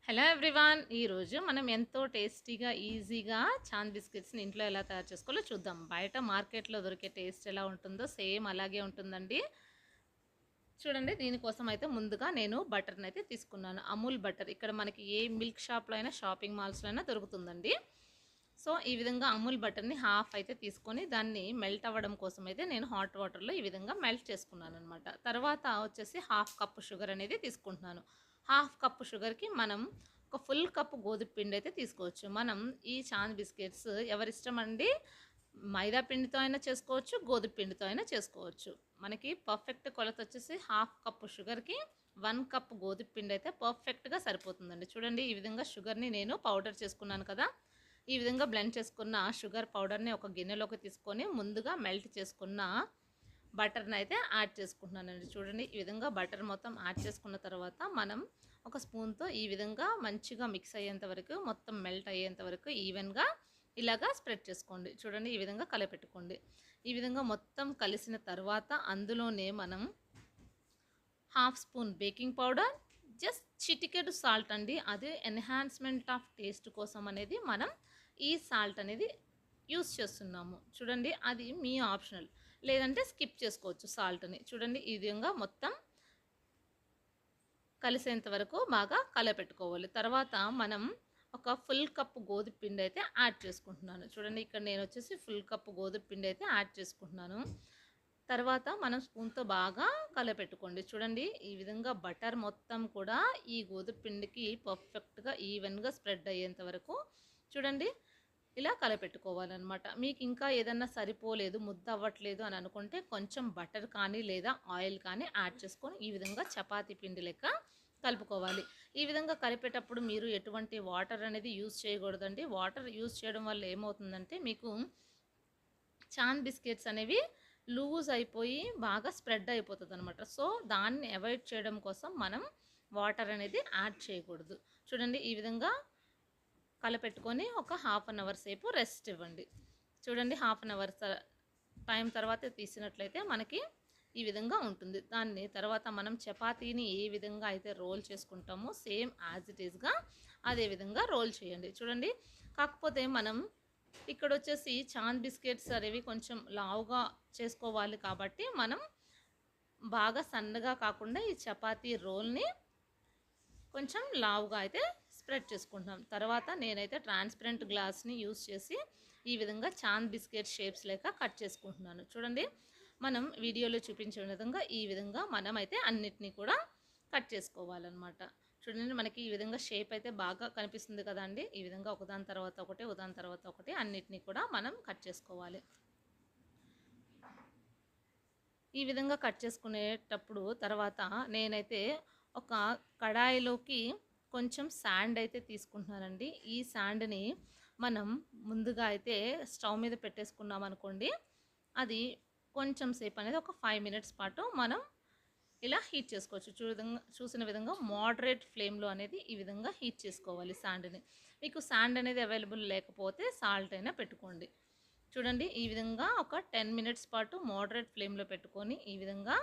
Hello everyone. ఈరోజు మనం ఎంతో టేస్టీగా ఈజీగా చాంద్ బిస్కెట్స్ని ఇంట్లో ఎలా తయారు చేసుకోవాలో చూద్దాం. బయట మార్కెట్లో దొరికే టేస్ట్ ఎలా ఉంటుందో సేమ్ అలాగే ఉంటుందండి. చూడండి, దీనికోసం అయితే ముందుగా నేను బటర్ని అయితే తీసుకున్నాను. అమూల్ బటర్ ఇక్కడ మనకి ఏ మిల్క్ షాప్లో అయినా షాపింగ్ మాల్స్లో అయినా దొరుకుతుందండి. సో ఈ విధంగా అమూల్ బటర్ని హాఫ్ అయితే తీసుకొని దాన్ని మెల్ట్ అవ్వడం కోసం అయితే నేను హాట్ వాటర్లో ఈ విధంగా మెల్ట్ చేసుకున్నాను అనమాట. తర్వాత వచ్చేసి హాఫ్ కప్ షుగర్ అనేది తీసుకుంటున్నాను. హాఫ్ కప్ షుగర్కి మనం ఒక ఫుల్ కప్ గోధుమ పిండి అయితే తీసుకోవచ్చు. మనం ఈ చాంద్ బిస్కెట్స్ ఎవరిష్టం అండి, మైదా పిండితో అయినా చేసుకోవచ్చు, గోధుమ పిండితో అయినా చేసుకోవచ్చు. మనకి పర్ఫెక్ట్ కొలత వచ్చేసి హాఫ్ కప్ షుగర్కి 1 కప్ గోధుమ పిండి అయితే పర్ఫెక్ట్గా సరిపోతుందండి. చూడండి, ఈ విధంగా షుగర్ని నేను పౌడర్ చేసుకున్నాను కదా. ఈ విధంగా బ్లెండ్ చేసుకున్న షుగర్ పౌడర్ని ఒక గిన్నెలోకి తీసుకొని ముందుగా మెల్ట్ చేసుకున్న బటర్ని అయితే యాడ్ చేసుకుంటున్నానండి. చూడండి, ఈ విధంగా బటర్ మొత్తం యాడ్ చేసుకున్న తర్వాత మనం ఒక స్పూన్తో ఈ విధంగా మంచిగా మిక్స్ అయ్యేంత వరకు, మొత్తం మెల్ట్ అయ్యేంత వరకు ఈవెన్గా ఇలాగా స్ప్రెడ్ చేసుకోండి. చూడండి, ఈ విధంగా కలపెట్టుకోండి. ఈ విధంగా మొత్తం కలిసిన తర్వాత అందులోనే మనం half spoon baking powder, just చిటికెడు సాల్ట్ అండి, అది ఎన్హాన్స్మెంట్ ఆఫ్ టేస్ట్ కోసం అనేది మనం ఈ సాల్ట్ అనేది యూస్ చేస్తున్నాము. చూడండి, అది మీ ఆప్షనల్, లేదంటే స్కిప్ చేసుకోవచ్చు సాల్ట్ని. చూడండి, ఈ విధంగా మొత్తం కలిసేంత వరకు బాగా కలపెట్టుకోవాలి. తర్వాత మనం ఒక ఫుల్ కప్ గోధుమ పిండి అయితే యాడ్ చేసుకుంటున్నాను. చూడండి, ఇక్కడ నేను వచ్చేసి ఫుల్ కప్ గోధుమ పిండి అయితే యాడ్ చేసుకుంటున్నాను. తర్వాత మనం స్పూన్తో బాగా కలపెట్టుకోండి. చూడండి, ఈ విధంగా బటర్ మొత్తం కూడా ఈ గోధుమ పిండికి పర్ఫెక్ట్గా ఈవెన్గా స్ప్రెడ్ అయ్యేంత వరకు చూడండి ఇలా కలపెట్టుకోవాలన్నమాట. మీకు ఇంకా ఏదన్నా సరిపోలేదు, ముద్ద అవ్వట్లేదు అని అనుకుంటే కొంచెం బటర్ కానీ లేదా ఆయిల్ కానీ యాడ్ చేసుకొని ఈ విధంగా చపాతీ పిండి లెక్క కలుపుకోవాలి. ఈ విధంగా కలిపేటప్పుడు మీరు ఎటువంటి వాటర్ అనేది యూజ్ చేయకూడదండి. వాటర్ యూజ్ చేయడం వల్ల ఏమవుతుందంటే మీకు చాంద్ బిస్కెట్స్ అనేవి లూజ్ అయిపోయి బాగా స్ప్రెడ్ అయిపోతుంది అనమాట. సో దాన్ని అవాయిడ్ చేయడం కోసం మనం వాటర్ అనేది యాడ్ చేయకూడదు. చూడండి, ఈ విధంగా కలపెట్టుకొని ఒక హాఫ్ అన్ అవర్ సేపు రెస్ట్ ఇవ్వండి. చూడండి, హాఫ్ అన్ అవర్ టైం తర్వాత తీసినట్లయితే మనకి ఈ విధంగా ఉంటుంది. దాన్ని తర్వాత మనం చపాతీని ఏ విధంగా అయితే రోల్ చేసుకుంటామో సేమ్ యాజ్ ఇట్ ఈస్గా అదే విధంగా రోల్ చేయండి. చూడండి, కాకపోతే మనం ఇక్కడ వచ్చేసి చాంద్ బిస్కెట్స్ అనేవి కొంచెం లావుగా చేసుకోవాలి కాబట్టి మనం బాగా సన్నగా కాకుండా ఈ చపాతీ రోల్ని కొంచెం లావుగా అయితే స్ప్రెడ్ చేసుకుంటున్నాం. తర్వాత నేనైతే ట్రాన్స్పరెంట్ గ్లాస్ని యూస్ చేసి ఈ విధంగా చాంద్ బిస్కెట్ షేప్స్ లేక కట్ చేసుకుంటున్నాను. చూడండి, మనం వీడియోలో చూపించిన విధంగా ఈ విధంగా మనమైతే అన్నిటినీ కూడా కట్ చేసుకోవాలన్నమాట. చూడండి, మనకి ఈ విధంగా షేప్ అయితే బాగా కనిపిస్తుంది కదండి. ఈ విధంగా ఒకదాని తర్వాత ఒకటి, ఒకదాని తర్వాత ఒకటి అన్నిటినీ కూడా మనం కట్ చేసుకోవాలి. ఈ విధంగా కట్ చేసుకునేటప్పుడు తర్వాత నేనైతే ఒక కడాయిలోకి కొంచెం శాండ్ అయితే తీసుకుంటున్నానండి. ఈ శాండ్ని మనం ముందుగా అయితే స్టవ్ మీద పెట్టేసుకున్నాం అనుకోండి, అది కొంచెం సేపు అనేది ఒక 5 మినిట్స్ పాటు మనం ఇలా హీట్ చేసుకోవచ్చు. చూసిన విధంగా మోడరేట్ ఫ్లేమ్లో అనేది ఈ విధంగా హీట్ చేసుకోవాలి శాండ్ని. మీకు శాండ్ అనేది అవైలబుల్ లేకపోతే సాల్ట్ అయినా పెట్టుకోండి. చూడండి, ఈ విధంగా ఒక 10 మినిట్స్ పాటు మోడరేట్ ఫ్లేమ్లో పెట్టుకొని ఈ విధంగా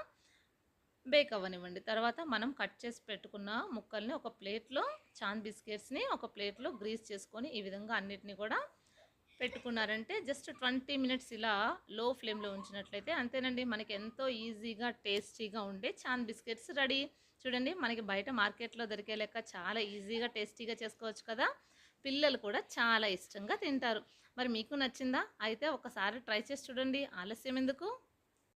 బేక్ అవ్వనివ్వండి. తర్వాత మనం కట్ చేసి పెట్టుకున్న ముక్కల్ని ఒక ప్లేట్లో, చాంద్ బిస్కెట్స్ని ఒక ప్లేట్లో గ్రీస్ చేసుకొని ఈ విధంగా అన్నిటిని కూడా పెట్టుకున్నారంటే జస్ట్ 20 మినిట్స్ ఇలా లో ఫ్లేమ్లో ఉంచినట్లయితే అంతేనండి, మనకి ఎంతో ఈజీగా టేస్టీగా ఉండే చాంద్ బిస్కెట్స్ రెడీ. చూడండి, మనకి బయట మార్కెట్లో దొరికే లెక్క చాలా ఈజీగా టేస్టీగా చేసుకోవచ్చు కదా. పిల్లలు కూడా చాలా ఇష్టంగా తింటారు. మరి మీకు నచ్చిందా? అయితే ఒకసారి ట్రై చేసి చూడండి. ఆలస్యం ఎందుకు?